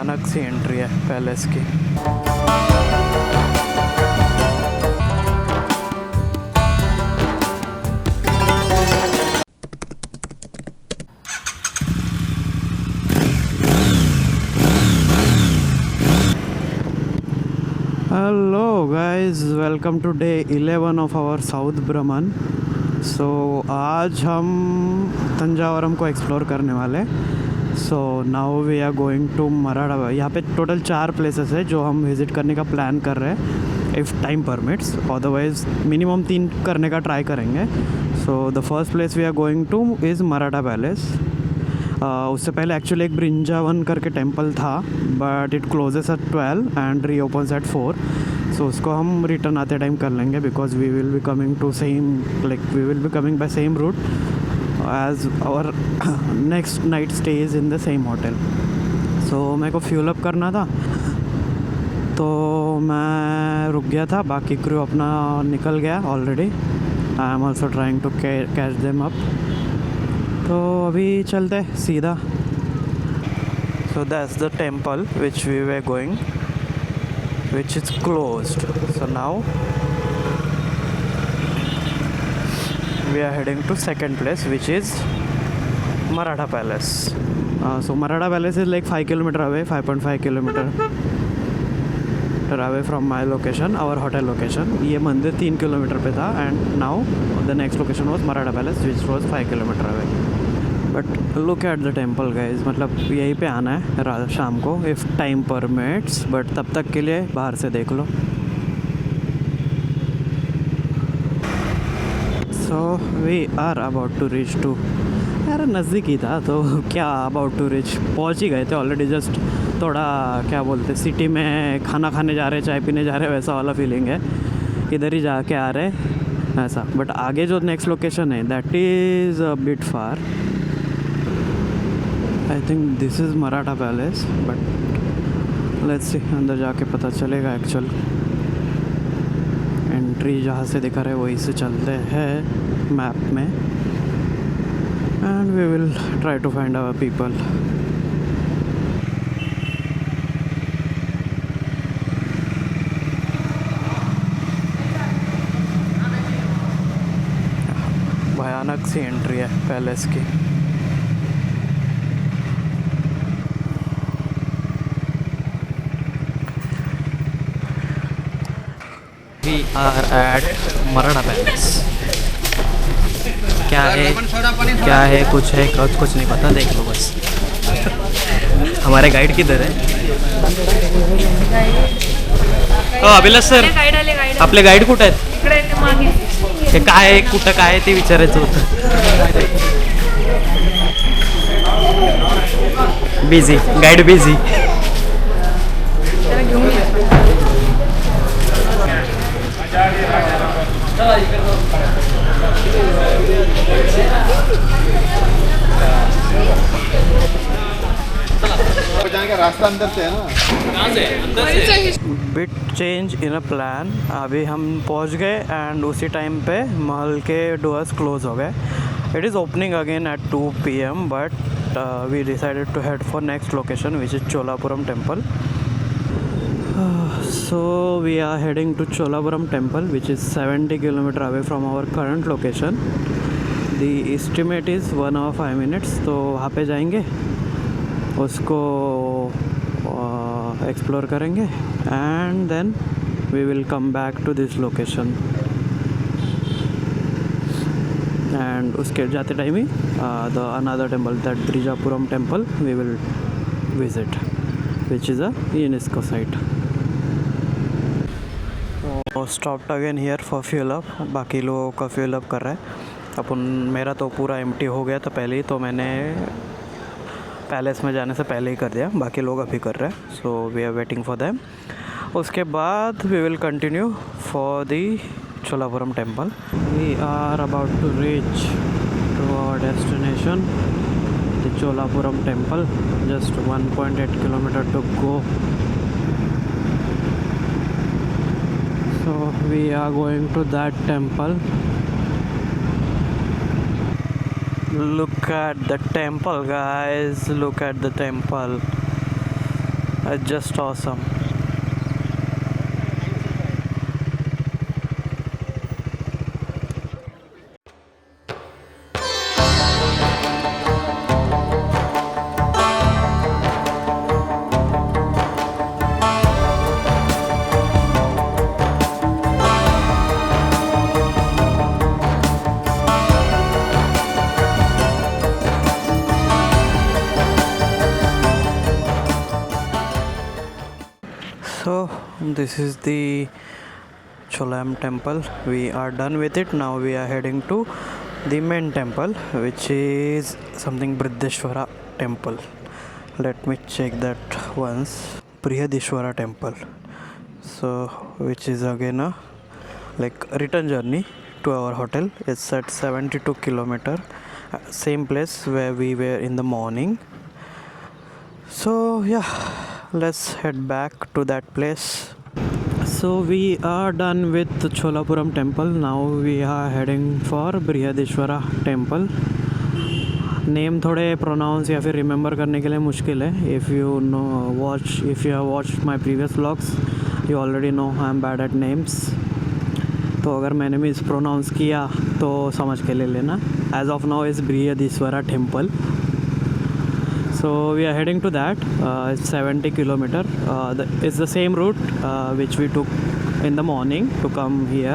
भयानक सी एंट्री है पैलेस की। Hello guys, welcome to day 11 of our south भ्रमण। सो आज हम तंजावरम को एक्सप्लोर करने वाले। So now we are going to Maratha. यहाँ पे टोटल 4 प्लेसेस है जो हम विज़िट करने का प्लान कर रहे हैं, if time permits. Otherwise minimum 3 करने का ट्राई करेंगे। So the first place we are going to is Maratha palace. उससे पहले एक्चुअली एक ब्रिंजावन करके टेम्पल था, but it closes at 12 and reopens at 4। So उसको हम रिटर्न आते टाइम कर लेंगे, because we will be coming to same, like we will be coming by same route as our next night stage in the same hotel. So मेरे को fuel up करना था, तो मैं रुक गया था। बाकी क्रू अपना निकल गया already. I am also trying to catch them up. तो अभी चलते सीधा। So that's the temple which we were going, which is closed. So now we are heading to second place, which is Maratha Palace. So Maratha Palace is like 5 kilometer away, 5.5 kilometer away from my location, our hotel location. ये मंदिर 3 kilometre पे था, and now the next location was Maratha Palace, which was 5 kilometer away. But look at the temple guys, मतलब यहीं पे आना है शाम को, इफ़ टाइम परमिट्स। बट तब तक के लिए बाहर से देख लो। So we are about to reach to, यार नज़दीक ही था तो क्या अबाउट टू रीच, पहुंच ही गए थे ऑलरेडी। जस्ट थोड़ा क्या बोलते, सिटी में खाना खाने जा रहे, चाय पीने जा रहे, वैसा वाला फीलिंग है। इधर ही जाके आ रहे ऐसा। बट आगे जो नेक्स्ट लोकेशन है, that is a bit far. I think this is Maratha palace, but let's see, अंदर जाके पता चलेगा। एक्चुअल एंट्री जहाँ से दिखा रहे वहीं से चलते हैं मैप में, and we will try to find our people. भयानक सी एंट्री है पैलेस की। We are at Maratha palace. क्या है कुछ है, कुछ नहीं पता, देख लो बस। हमारे गाइड किधर है? अभिलाष सर, आपले गाईड कुठे आहेत? हे काय आहे, कुठं काय आहे ते विचारायचं होतं। Busy guide, busy. रास्ता अंदर से है ना, bit change in a plan. अभी हम पहुंच गए एंड उसी टाइम पे महल के डोर्स क्लोज हो गए। It is opening again at 2 PM, but we decided to head for next location, which is Cholapuram temple. So we are heading to Cholapuram temple, which is 70 kilometer away from our current location. The estimate is 1 hour 5 minutes. तो वहाँ पे जाएंगे, उसको explore करेंगे, and then we will come back to this location. And उसके जाते time ही the another temple, that Brijapuram temple, we will visit, which is a UNESCO site. Stopped again here for fuel up. बाकी लोगों का fuel up कर रहा है। अपन मेरा तो पूरा एम्प्टी हो गया था पहले ही, तो मैंने पैलेस में जाने से पहले ही कर दिया। बाकी लोग अभी कर रहे हैं, so we are waiting for them. उसके बाद we will continue for the Cholapuram temple. We are about to reach to our destination, the Cholapuram temple. Just 1.8 kilometre to go. So we are going to that temple. Look at the temple, guys. Look at the temple. It's just awesome. So this is the Cholam temple. We are done with it. Now we are heading to the main temple, which is something Brihdeshwara temple. Let me check that once. Brihadishwara temple. So which is again a like return journey to our hotel. It's at 72 kilometer. Same place where we were in the morning. So yeah, let's head back to that place. So we are done with the Cholapuram temple. Now we are heading for Brihadishwara temple. Name थोड़े pronounce या फिर remember करने के लिए मुश्किल है. If you have watched my previous vlogs you already know I am bad at names. तो अगर मैंने मिस प्रोनाउंस किया तो समझ के ले लेना. As of now is Brihadeeswara temple. So we are heading to that. It's 70 kilometer. It's the same route which we took in the morning to come here.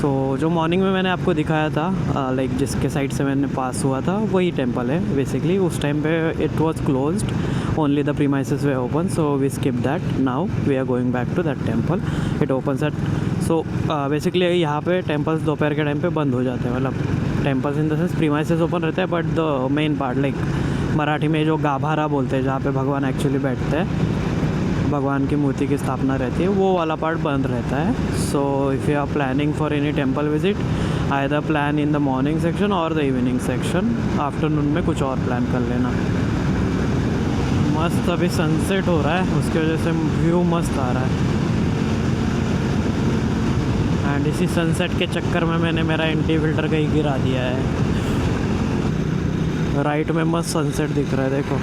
So जो मॉर्निंग में मैंने आपको दिखाया था लाइक जिसके साइड से मैंने पास हुआ था वही टेम्पल है बेसिकली. उस टाइम पे it was closed, only the premises were open, so we skip that. Now we are going back to that temple. It opens at. So basically यहाँ पे टेम्पल्स दोपहर के टाइम पे बंद हो जाते हैं. मतलब temples in the sense premises open रहते हैं, but the main part like Marathi में जो गाभारा बोलते हैं जहाँ पे भगवान एक्चुअली बैठते हैं, भगवान की मूर्ति की स्थापना रहती है, वो वाला पार्ट बंद रहता है. So if you are planning for any temple visit, either plan in the morning section और द इवनिंग सेक्शन. आफ्टरनून में कुछ और प्लान कर लेना. मस्त अभी सनसेट हो रहा है, उसकी वजह से व्यू मस्त आ रहा है. एंड इसी सनसेट के चक्कर में मैंने मेरा एंटी फिल्टर कहीं गिरा दिया है. राइट में मस्त सनसेट दिख रहा है, देखो.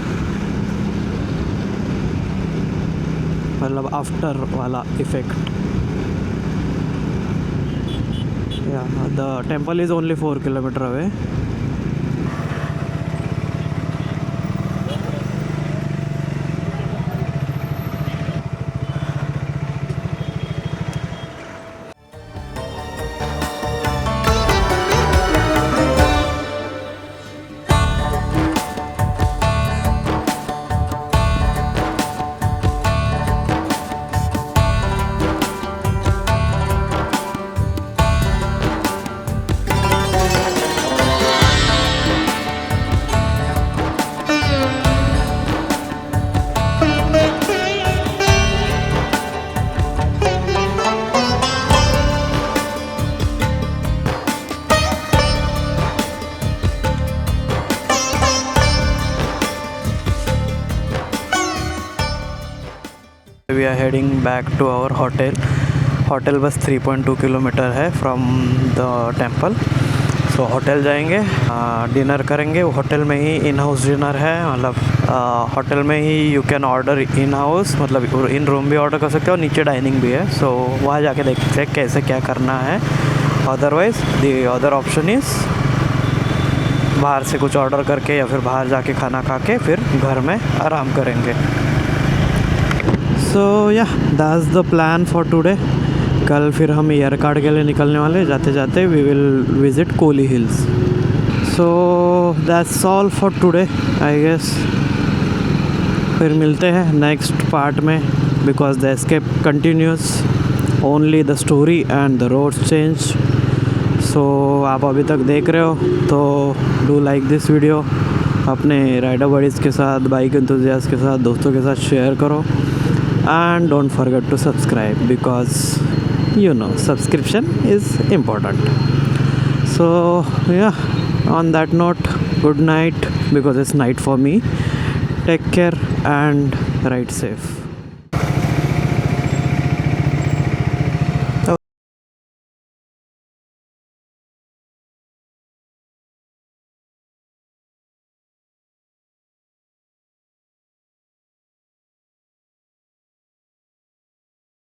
मतलब आफ्टर वाला effect. Yeah the temple is only 4 kilometre away. We are heading back to our hotel बस 3.2 किलोमीटर है from the temple. So hotel जाएंगे, डिनर करेंगे. होटल में ही इन हाउस डिनर है. मतलब होटल में ही you can order in house, मतलब इन रूम भी ऑर्डर कर सकते हो और नीचे डाइनिंग भी है. सो वहाँ जाके देखते हैं कैसे क्या करना है. Otherwise the other option is बाहर से कुछ ऑर्डर करके या फिर बाहर जाके खाना खा के फिर घर में आराम करेंगे. सो या that's the plan for today. कल फिर हम ईयर कार्ड के लिए निकलने वाले. जाते जाते we will visit Kolli Hills. So that's all for today I guess. फिर मिलते हैं नेक्स्ट पार्ट में, because the escape continues. Only the story and the roads change. So आप अभी तक देख रहे हो तो डू लाइक दिस वीडियो. अपने राइडर बडीज़ के साथ, बाइक एंथुसियास्ट के साथ, दोस्तों के साथ शेयर करो. And don't forget to subscribe because you know subscription is important. So yeah, on that note, good night because it's night for me. Take care and ride safe.